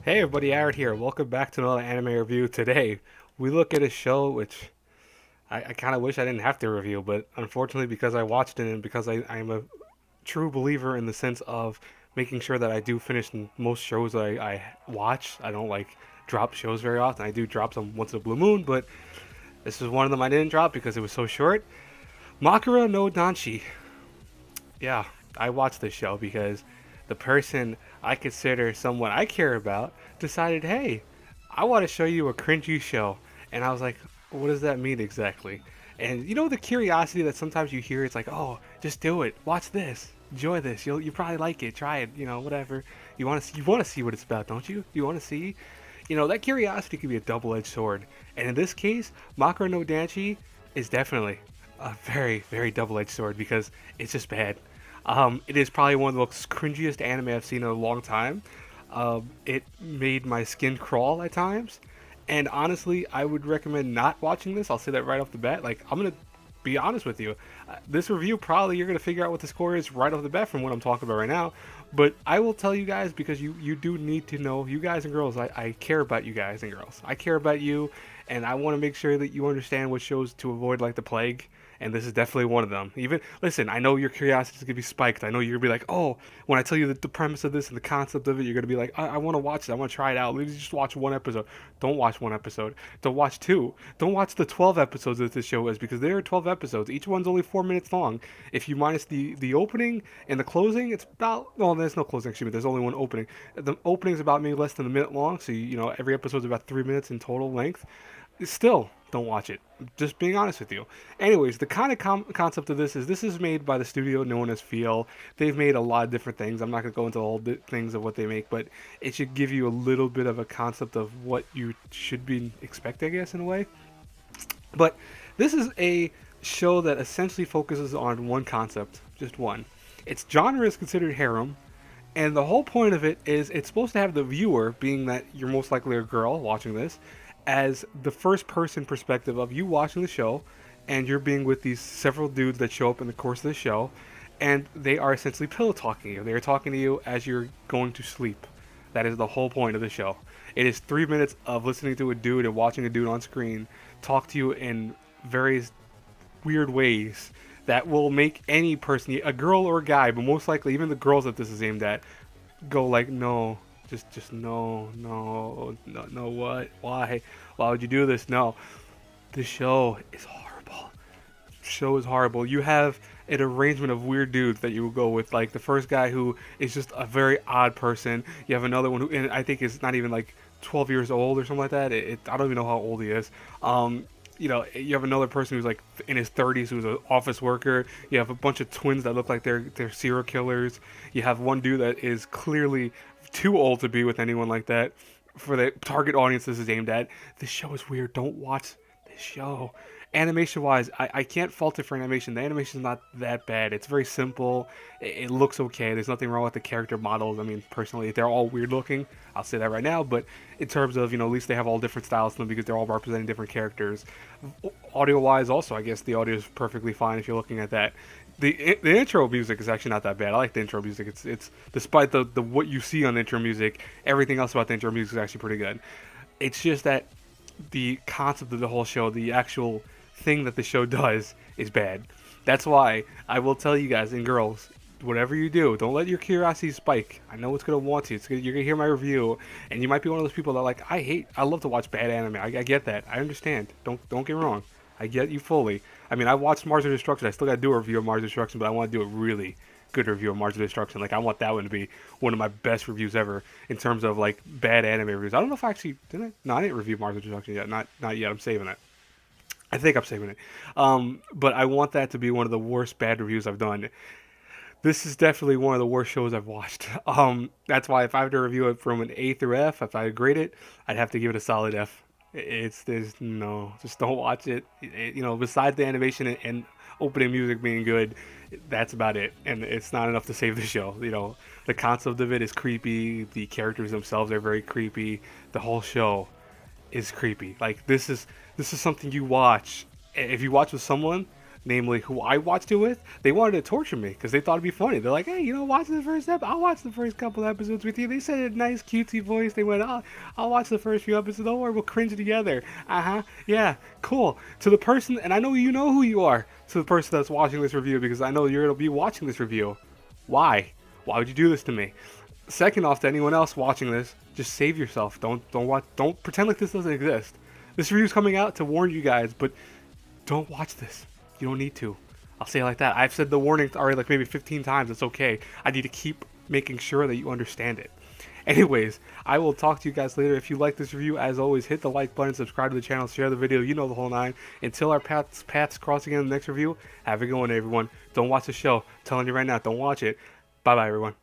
Hey everybody, Aaron here. Welcome back to another anime review. Today, we look at a show which I kind of wish I didn't have to review, but unfortunately, because I watched it and because I'm a true believer in the sense of making sure that I do finish most shows that I watch. I don't like drop shows very often. I do drop some once in a blue moon, but this is one of them I didn't drop because it was so short. Makura no Danshi. Yeah, I watched this show because the person I consider someone I care about decided, hey, I want to show you a cringy show. And I was like, what does that mean exactly? And you know the curiosity that sometimes you hear, it's like, oh, just do it. Watch this. Enjoy this. You probably like it. Try it. Whatever. You want to see what it's about, don't you? You want to see. That curiosity can be a double-edged sword. And in this case, Makura no Danshi is definitely a very, very double-edged sword because it's just bad. It is probably one of the most cringiest anime I've seen in a long time. It made my skin crawl at times, and honestly, I would recommend not watching this. I'll say that right off the bat. Like, I'm gonna be honest with you. This review, probably you're gonna figure out what the score is right off the bat from what I'm talking about right now. But I will tell you guys because you do need to know, you guys and girls. I care about you guys and girls. I care about you, and I want to make sure that you understand what shows to avoid, like the plague. And this is definitely one of them. Even listen, I know your curiosity is gonna be spiked. I know you're gonna be like, oh, when I tell you the premise of this and the concept of it, you're gonna be like, I want to watch it. I want to try it out. Let me just watch one episode. Don't watch one episode. Don't watch two. Don't watch the 12 episodes that this show is because there are 12 episodes. Each one's only 4 minutes long. If you minus the opening and the closing, it's about, well, there's no closing actually, but there's only one opening. The opening's about maybe less than a minute long, so every episode's about 3 minutes in total length. Still, don't watch it. Just being honest with you. Anyways, the kind of concept of this is made by the studio known as Feel. They've made a lot of different things. I'm not going to go into all the things of what they make, but it should give you a little bit of a concept of what you should be expect, I guess, in a way. But this is a show that essentially focuses on one concept, just one. Its genre is considered harem, and the whole point of it is it's supposed to have the viewer, being that you're most likely a girl watching this, as the first person perspective of you watching the show, and you're being with these several dudes that show up in the course of the show, and they are essentially pillow talking you. They are talking to you as you're going to sleep. That is the whole point of the show. It is 3 minutes of listening to a dude and watching a dude on screen talk to you in various weird ways that will make any person, a girl or a guy, but most likely even the girls that this is aimed at, go like, no, just no, no, no, no, what, why would you do this? No, the show is horrible. The show is horrible. You have an arrangement of weird dudes that you will go with, like the first guy who is just a very odd person. You have another one who, and I think is not even like 12 years old or something like that. I don't even know how old he is. You have another person who's like in his 30s who's an office worker. You have a bunch of twins that look like they're serial killers. You have one dude that is clearly too old to be with anyone like that for the target audience this is aimed at. This show is weird. Don't watch this show. Animation wise, I can't fault it for animation. The animation is not that bad. It's very simple. It looks okay. There's nothing wrong with the character models. I mean, personally, they're all weird looking. I'll say that right now. But in terms of, at least they have all different styles to them because they're all representing different characters. Audio wise, also, I guess the audio is perfectly fine if you're looking at that. The intro music is actually not that bad. I like the intro music. It's despite the what you see on the intro music, everything else about the intro music is actually pretty good. It's just that the concept of the whole show, the actual thing that the show does, is bad. That's why I will tell you guys and girls, whatever you do, don't let your curiosity spike. I know it's gonna want to. You're gonna hear my review, and you might be one of those people that like I love to watch bad anime. I get that. I understand. Don't get me wrong. I get you fully. I mean, I watched Mars of Destruction. I still got to do a review of Mars of Destruction, but I want to do a really good review of Mars of Destruction. Like, I want that one to be one of my best reviews ever in terms of like bad anime reviews. I don't know if I actually did I. No, I didn't review Mars of Destruction yet. Not yet. I'm saving it. I think I'm saving it. But I want that to be one of the worst bad reviews I've done. This is definitely one of the worst shows I've watched. That's why if I have to review it from an A through F, if I grade it, I'd have to give it a solid F. There's no, just don't watch it. Besides the animation and opening music being good, that's about it. And it's not enough to save the show. The concept of it is creepy. The characters themselves are very creepy. The whole show is creepy. Like this is something you watch. If you watch with someone, namely who I watched it with, they wanted to torture me because they thought it'd be funny. They're like, hey, you know, watch the first episode. I'll watch the first couple episodes with you. They said a nice, cutesy voice. They went, oh, I'll watch the first few episodes. Don't worry, we'll cringe together. Yeah, cool. To the person, and I know you know who you are, to the person that's watching this review, because I know you're going to be watching this review. Why? Why would you do this to me? Second off, to anyone else watching this, just save yourself. Don't pretend like this doesn't exist. This review's coming out to warn you guys, but don't watch this. You don't need to. I'll say it like that. I've said the warning already like maybe 15 times. It's okay. I need to keep making sure that you understand it. Anyways, I will talk to you guys later. If you like this review, as always, hit the like button, subscribe to the channel, share the video. You know the whole nine. Until our paths cross again in the next review, have a good one, everyone. Don't watch the show. I'm telling you right now, don't watch it. Bye-bye, everyone.